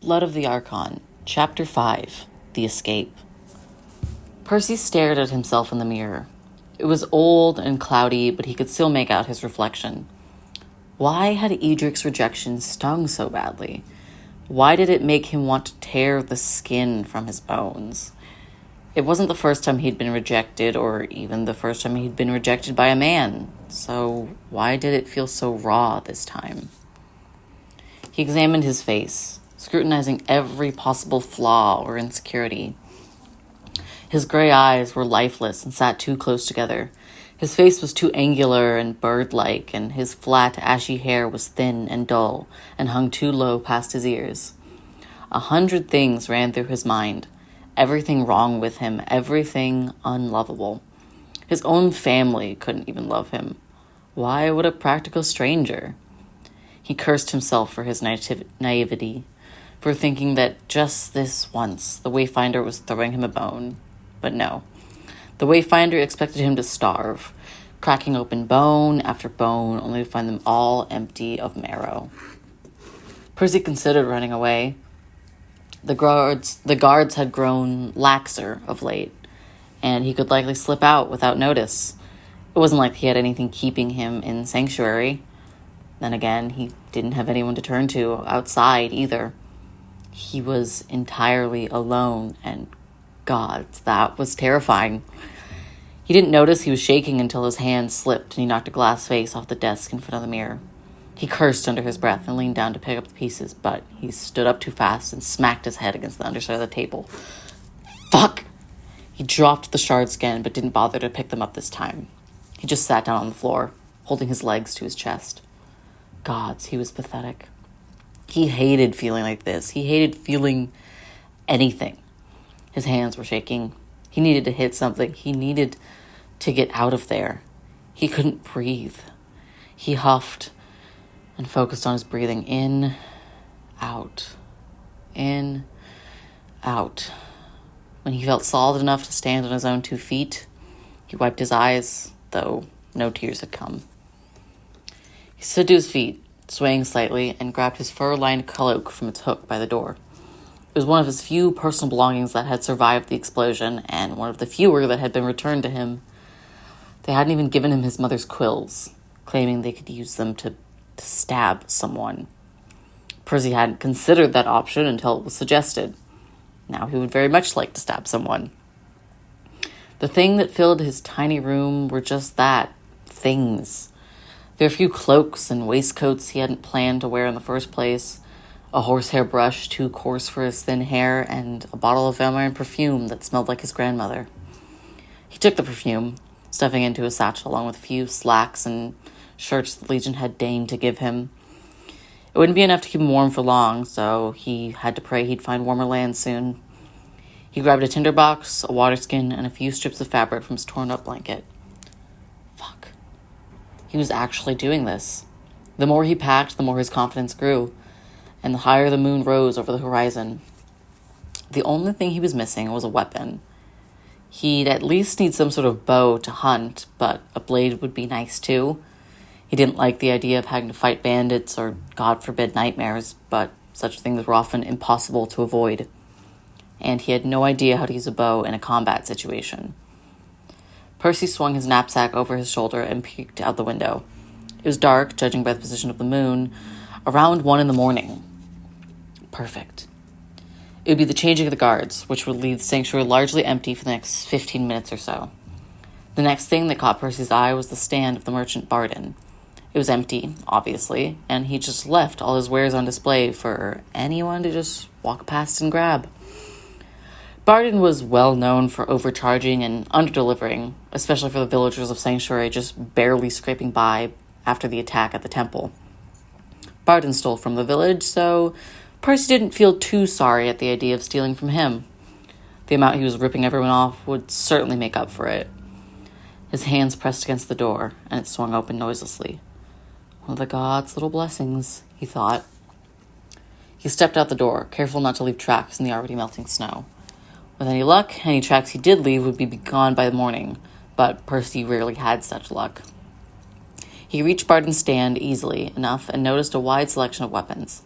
Blood of the Archon, Chapter 5, The Escape. Percy stared at himself in the mirror. It was old and cloudy, but he could still make out his reflection. Why had Edric's rejection stung so badly? Why did it make him want to tear the skin from his bones? It wasn't the first time he'd been rejected, or even the first time he'd been rejected by a man. So why did it feel so raw this time? He examined his face, scrutinizing every possible flaw or insecurity. His gray eyes were lifeless and sat too close together. His face was too angular and bird-like, and his flat, ashy hair was thin and dull and hung too low past his ears. 100 things ran through his mind. Everything wrong with him, everything unlovable. His own family couldn't even love him. Why would a practical stranger? He cursed himself for his naivety, for thinking that just this once the Wayfinder was throwing him a bone. But no. The Wayfinder expected him to starve, cracking open bone after bone, only to find them all empty of marrow. Percy considered running away. The guards had grown laxer of late, and he could likely slip out without notice. It wasn't like he had anything keeping him in sanctuary. Then again, he didn't have anyone to turn to outside either. He was entirely alone, and God, that was terrifying. He didn't notice he was shaking until his hand slipped and he knocked a glass vase off the desk in front of the mirror. He cursed under his breath and leaned down to pick up the pieces, but he stood up too fast and smacked his head against the underside of the table. Fuck! He dropped the shards again, but didn't bother to pick them up this time. He just sat down on the floor, holding his legs to his chest. Gods, he was pathetic. He hated feeling like this. He hated feeling anything. His hands were shaking. He needed to hit something. He needed to get out of there. He couldn't breathe. He huffed and focused on his breathing in, out, in, out. When he felt solid enough to stand on his own 2 feet, he wiped his eyes, though no tears had come. He stood to his feet, swaying slightly, and grabbed his fur-lined cloak from its hook by the door. It was one of his few personal belongings that had survived the explosion, and one of the fewer that had been returned to him. They hadn't even given him his mother's quills, claiming they could use them to stab someone. Percy hadn't considered that option until it was suggested. Now he would very much like to stab someone. The thing that filled his tiny room were just that, things. There were a few cloaks and waistcoats he hadn't planned to wear in the first place, a horsehair brush too coarse for his thin hair, and a bottle of feminine perfume that smelled like his grandmother. He took the perfume, stuffing it into his satchel along with a few slacks and shirts the Legion had deigned to give him. It wouldn't be enough to keep him warm for long, so he had to pray he'd find warmer land soon. He grabbed a tinderbox, a waterskin, and a few strips of fabric from his torn-up blanket. Fuck. He was actually doing this. The more he packed, the more his confidence grew, and the higher the moon rose over the horizon. The only thing he was missing was a weapon. He'd at least need some sort of bow to hunt, but a blade would be nice too. He didn't like the idea of having to fight bandits or, God forbid, nightmares, but such things were often impossible to avoid. And he had no idea how to use a bow in a combat situation. Percy swung his knapsack over his shoulder and peeked out the window. It was dark, judging by the position of the moon, around 1 a.m. Perfect. It would be the changing of the guards, which would leave the sanctuary largely empty for the next 15 minutes or so. The next thing that caught Percy's eye was the stand of the merchant Barden. It was empty, obviously, and he just left all his wares on display for anyone to just walk past and grab. Barden was well known for overcharging and under-delivering, especially for the villagers of Sanctuary just barely scraping by after the attack at the temple. Barden stole from the village, so Percy didn't feel too sorry at the idea of stealing from him. The amount he was ripping everyone off would certainly make up for it. His hands pressed against the door, and it swung open noiselessly. One of the gods' little blessings, he thought. He stepped out the door, careful not to leave tracks in the already melting snow. With any luck, any tracks he did leave would be gone by the morning, but Percy rarely had such luck. He reached Barden's stand easily enough and noticed a wide selection of weapons.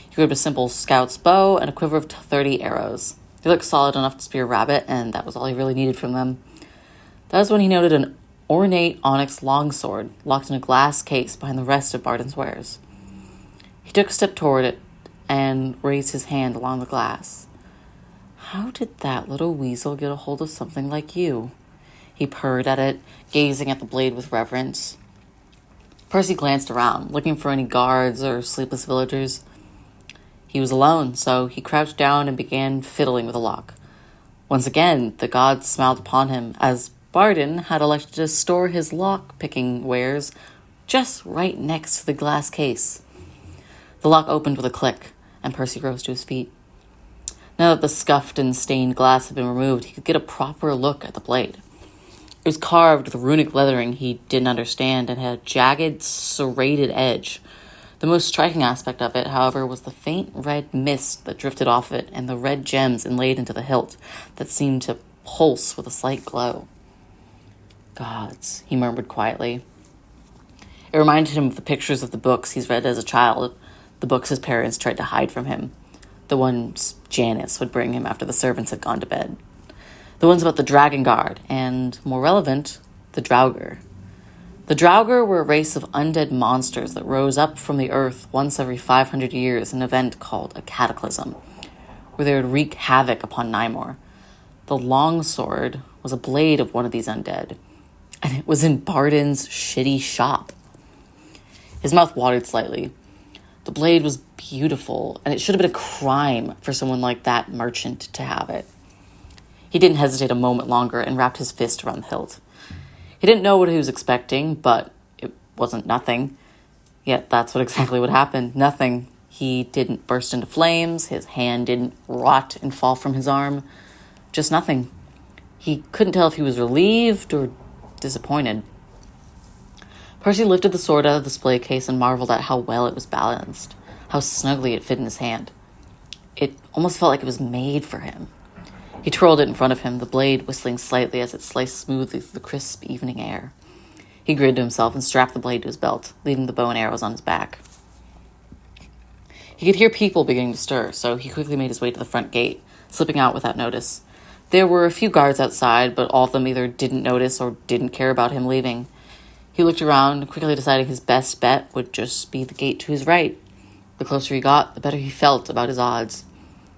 He grabbed a simple scout's bow and a quiver of 30 arrows. They looked solid enough to spear a rabbit, and that was all he really needed from them. That was when he noted an ornate onyx longsword locked in a glass case behind the rest of Barden's wares. He took a step toward it and raised his hand along the glass. "How did that little weasel get a hold of something like you?" He purred at it, gazing at the blade with reverence. Percy glanced around, looking for any guards or sleepless villagers. He was alone, so he crouched down and began fiddling with the lock. Once again, the gods smiled upon him, as Barden had elected to store his lock-picking wares just right next to the glass case. The lock opened with a click, and Percy rose to his feet. Now that the scuffed and stained glass had been removed, he could get a proper look at the blade. It was carved with runic lettering he didn't understand and had a jagged, serrated edge. The most striking aspect of it, however, was the faint red mist that drifted off it and the red gems inlaid into the hilt that seemed to pulse with a slight glow. "Gods," he murmured quietly. It reminded him of the pictures of the books he's read as a child, the books his parents tried to hide from him, the ones Janice would bring him after the servants had gone to bed, the ones about the Dragon Guard, and, more relevant, the Draugr. The Draugr were a race of undead monsters that rose up from the earth once every 500 years in an event called a cataclysm, where they would wreak havoc upon Nymor. The longsword was a blade of one of these undead, and it was in Barden's shitty shop. His mouth watered slightly. The blade was beautiful, and it should have been a crime for someone like that merchant to have it. He didn't hesitate a moment longer and wrapped his fist around the hilt. He didn't know what he was expecting, but it wasn't nothing. Yet that's exactly what happened. Nothing. He didn't burst into flames. His hand didn't rot and fall from his arm. Just nothing. He couldn't tell if he was relieved or disappointed. Percy lifted the sword out of the display case and marveled at how well it was balanced, how snugly it fit in his hand. It almost felt like it was made for him. He twirled it in front of him, the blade whistling slightly as it sliced smoothly through the crisp evening air. He grinned to himself and strapped the blade to his belt, leaving the bow and arrows on his back. He could hear people beginning to stir, so he quickly made his way to the front gate, slipping out without notice. There were a few guards outside, but all of them either didn't notice or didn't care about him leaving. He looked around, quickly deciding his best bet would just be the gate to his right. The closer he got, the better he felt about his odds.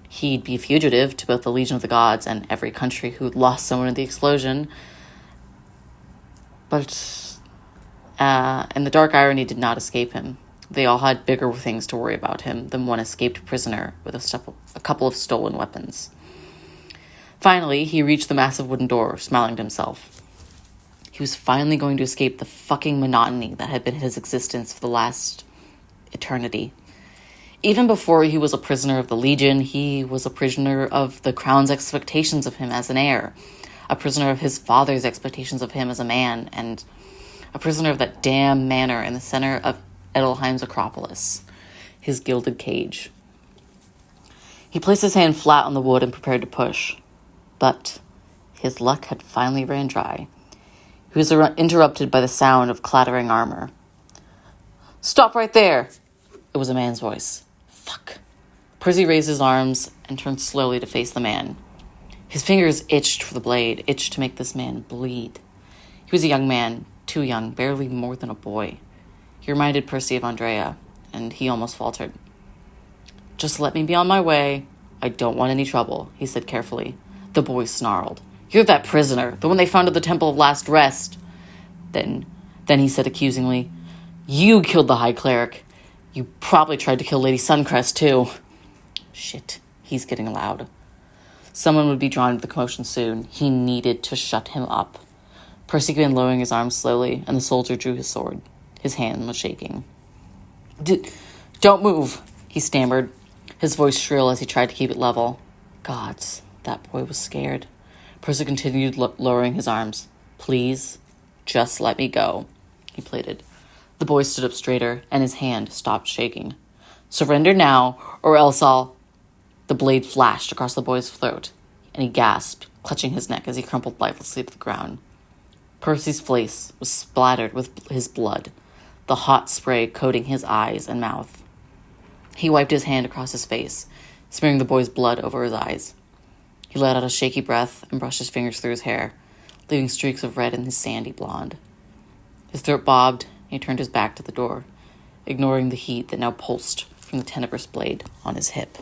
He'd be a fugitive to both the Legion of the Gods and every country who'd lost someone in the explosion. But and the dark irony did not escape him. They all had bigger things to worry about him than one escaped prisoner with a couple of stolen weapons. Finally, he reached the massive wooden door, smiling to himself. He was finally going to escape the fucking monotony that had been his existence for the last eternity. Even before he was a prisoner of the Legion, he was a prisoner of the Crown's expectations of him as an heir, a prisoner of his father's expectations of him as a man, and a prisoner of that damn manor in the center of Edelheim's Acropolis, his gilded cage. He placed his hand flat on the wood and prepared to push, but his luck had finally ran dry. He was interrupted by the sound of clattering armor. "Stop right there!" It was a man's voice. Fuck. Percy raised his arms and turned slowly to face the man. His fingers itched for the blade, itched to make this man bleed. He was a young man, too young, barely more than a boy. He reminded Percy of Andrea, and he almost faltered. "Just let me be on my way. I don't want any trouble," he said carefully. The boy snarled. "You're that prisoner, the one they found at the Temple of Last Rest." Then he said accusingly, "You killed the High Cleric. You probably tried to kill Lady Suncrest, too." Shit, he's getting loud. Someone would be drawn to the commotion soon. He needed to shut him up. Percy began lowering his arms slowly, and the soldier drew his sword. His hand was shaking. Don't move," he stammered, his voice shrill as he tried to keep it level. Gods, that boy was scared. Percy continued lowering his arms. "Please, just let me go," he pleaded. The boy stood up straighter, and his hand stopped shaking. "Surrender now, or else I'll..." The blade flashed across the boy's throat, and he gasped, clutching his neck as he crumpled lifelessly to the ground. Percy's face was splattered with his blood, the hot spray coating his eyes and mouth. He wiped his hand across his face, smearing the boy's blood over his eyes. He let out a shaky breath and brushed his fingers through his hair, leaving streaks of red in his sandy blonde. His throat bobbed, and he turned his back to the door, ignoring the heat that now pulsed from the tenebrous blade on his hip.